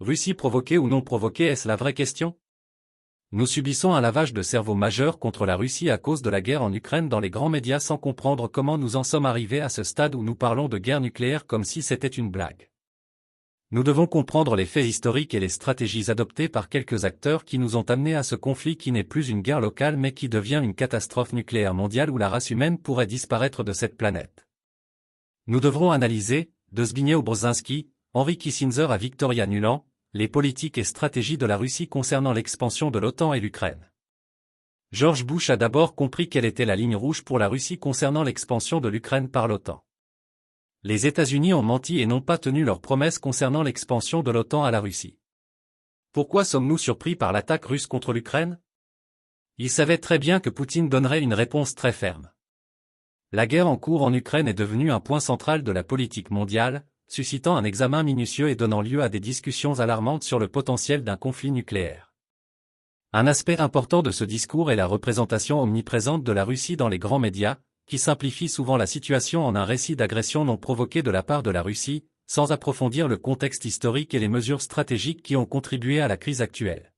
Russie provoquée ou non provoquée, est-ce la vraie question? Nous subissons un lavage de cerveau majeur contre la Russie à cause de la guerre en Ukraine dans les grands médias sans comprendre comment nous en sommes arrivés à ce stade où nous parlons de guerre nucléaire comme si c'était une blague. Nous devons comprendre les faits historiques et les stratégies adoptées par quelques acteurs qui nous ont amenés à ce conflit qui n'est plus une guerre locale mais qui devient une catastrophe nucléaire mondiale où la race humaine pourrait disparaître de cette planète. Nous devrons analyser, de Zbigniew Brzezinski, Henry Kissinger à Victoria Nuland, les politiques et stratégies de la Russie concernant l'expansion de l'OTAN et l'Ukraine. George Bush a d'abord compris quelle était la ligne rouge pour la Russie concernant l'expansion de l'Ukraine par l'OTAN. Les États-Unis ont menti et n'ont pas tenu leurs promesses concernant l'expansion de l'OTAN à la Russie. Pourquoi sommes-nous surpris par l'attaque russe contre l'Ukraine? Ils savaient très bien que Poutine donnerait une réponse très ferme. La guerre en cours en Ukraine est devenue un point central de la politique mondiale, suscitant un examen minutieux et donnant lieu à des discussions alarmantes sur le potentiel d'un conflit nucléaire. Un aspect important de ce discours est la représentation omniprésente de la Russie dans les grands médias, qui simplifie souvent la situation en un récit d'agression non provoquée de la part de la Russie, sans approfondir le contexte historique et les mesures stratégiques qui ont contribué à la crise actuelle.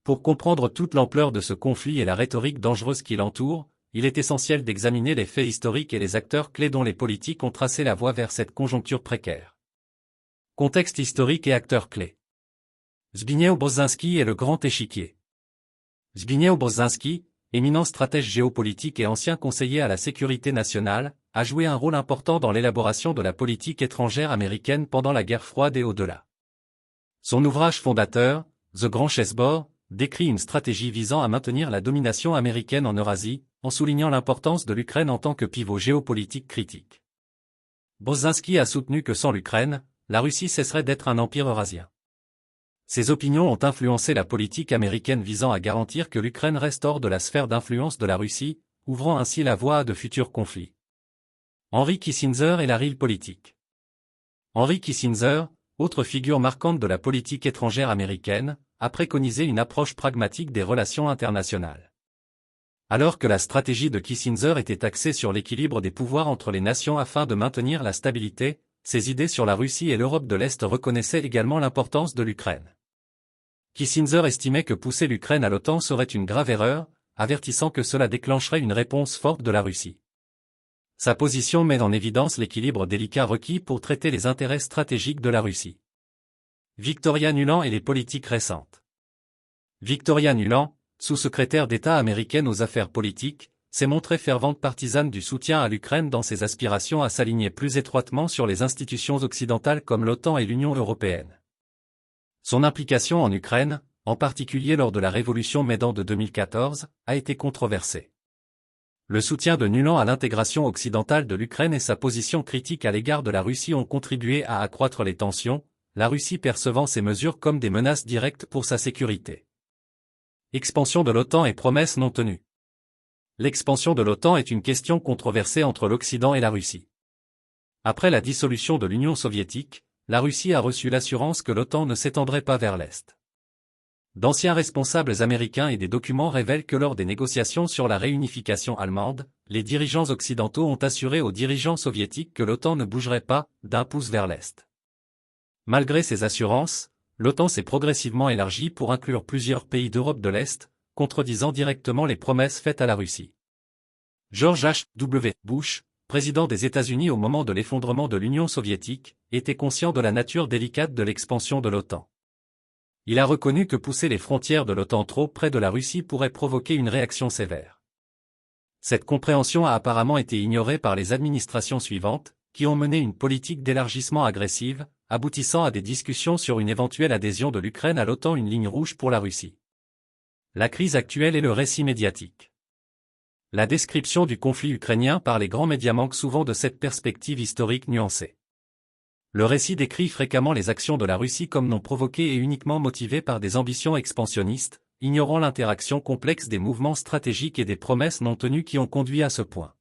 Pour comprendre toute l'ampleur de ce conflit et la rhétorique dangereuse qui l'entoure, il est essentiel d'examiner les faits historiques et les acteurs clés dont les politiques ont tracé la voie vers cette conjoncture précaire. Contexte historique et acteurs clés. Zbigniew Brzezinski et le grand échiquier. Zbigniew Brzezinski, éminent stratège géopolitique et ancien conseiller à la sécurité nationale, a joué un rôle important dans l'élaboration de la politique étrangère américaine pendant la guerre froide et au-delà. Son ouvrage fondateur, The Grand Chessboard, décrit une stratégie visant à maintenir la domination américaine en Eurasie, en soulignant l'importance de l'Ukraine en tant que pivot géopolitique critique. Brzezinski a soutenu que sans l'Ukraine, la Russie cesserait d'être un empire eurasien. Ses opinions ont influencé la politique américaine visant à garantir que l'Ukraine reste hors de la sphère d'influence de la Russie, ouvrant ainsi la voie à de futurs conflits. Henry Kissinger et la Realpolitik. Henry Kissinger, autre figure marquante de la politique étrangère américaine, a préconisé une approche pragmatique des relations internationales. Alors que la stratégie de Kissinger était axée sur l'équilibre des pouvoirs entre les nations afin de maintenir la stabilité, ses idées sur la Russie et l'Europe de l'Est reconnaissaient également l'importance de l'Ukraine. Kissinger estimait que pousser l'Ukraine à l'OTAN serait une grave erreur, avertissant que cela déclencherait une réponse forte de la Russie. Sa position met en évidence l'équilibre délicat requis pour traiter les intérêts stratégiques de la Russie. Victoria Nuland et les politiques récentes. Victoria Nuland, sous-secrétaire d'État américaine aux affaires politiques, s'est montrée fervente partisane du soutien à l'Ukraine dans ses aspirations à s'aligner plus étroitement sur les institutions occidentales comme l'OTAN et l'Union européenne. Son implication en Ukraine, en particulier lors de la révolution Maidan de 2014, a été controversée. Le soutien de Nuland à l'intégration occidentale de l'Ukraine et sa position critique à l'égard de la Russie ont contribué à accroître les tensions, la Russie percevant ces mesures comme des menaces directes pour sa sécurité. Expansion de l'OTAN et promesses non tenues. L'expansion de l'OTAN est une question controversée entre l'Occident et la Russie. Après la dissolution de l'Union soviétique, la Russie a reçu l'assurance que l'OTAN ne s'étendrait pas vers l'Est. D'anciens responsables américains et des documents révèlent que lors des négociations sur la réunification allemande, les dirigeants occidentaux ont assuré aux dirigeants soviétiques que l'OTAN ne bougerait pas d'un pouce vers l'Est. Malgré ces assurances, l'OTAN s'est progressivement élargie pour inclure plusieurs pays d'Europe de l'Est, contredisant directement les promesses faites à la Russie. George H.W. Bush, président des États-Unis au moment de l'effondrement de l'Union soviétique, était conscient de la nature délicate de l'expansion de l'OTAN. Il a reconnu que pousser les frontières de l'OTAN trop près de la Russie pourrait provoquer une réaction sévère. Cette compréhension a apparemment été ignorée par les administrations suivantes, qui ont mené une politique d'élargissement agressive, aboutissant à des discussions sur une éventuelle adhésion de l'Ukraine à l'OTAN, une ligne rouge pour la Russie. La crise actuelle et le récit médiatique. La description du conflit ukrainien par les grands médias manque souvent de cette perspective historique nuancée. Le récit décrit fréquemment les actions de la Russie comme non provoquées et uniquement motivées par des ambitions expansionnistes, ignorant l'interaction complexe des mouvements stratégiques et des promesses non tenues qui ont conduit à ce point.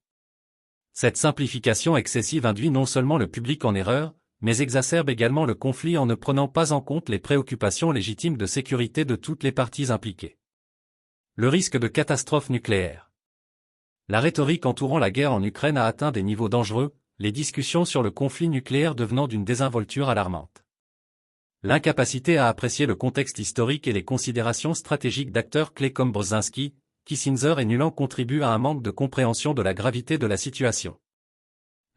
Cette simplification excessive induit non seulement le public en erreur, mais exacerbe également le conflit en ne prenant pas en compte les préoccupations légitimes de sécurité de toutes les parties impliquées. Le risque de catastrophe nucléaire. La rhétorique entourant la guerre en Ukraine a atteint des niveaux dangereux, les discussions sur le conflit nucléaire devenant d'une désinvolture alarmante. L'incapacité à apprécier le contexte historique et les considérations stratégiques d'acteurs clés comme Brzezinski, Kissinger et Nuland contribuent à un manque de compréhension de la gravité de la situation.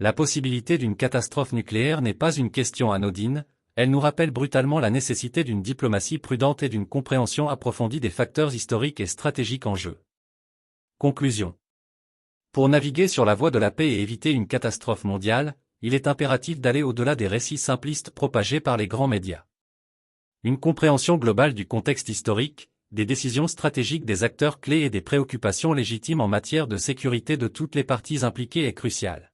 La possibilité d'une catastrophe nucléaire n'est pas une question anodine, elle nous rappelle brutalement la nécessité d'une diplomatie prudente et d'une compréhension approfondie des facteurs historiques et stratégiques en jeu. Conclusion. Pour naviguer sur la voie de la paix et éviter une catastrophe mondiale, il est impératif d'aller au-delà des récits simplistes propagés par les grands médias. Une compréhension globale du contexte historique, des décisions stratégiques des acteurs clés et des préoccupations légitimes en matière de sécurité de toutes les parties impliquées est cruciale.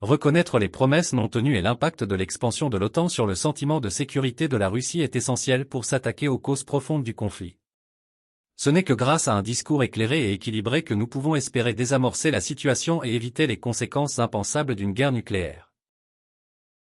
Reconnaître les promesses non tenues et l'impact de l'expansion de l'OTAN sur le sentiment de sécurité de la Russie est essentiel pour s'attaquer aux causes profondes du conflit. Ce n'est que grâce à un discours éclairé et équilibré que nous pouvons espérer désamorcer la situation et éviter les conséquences impensables d'une guerre nucléaire.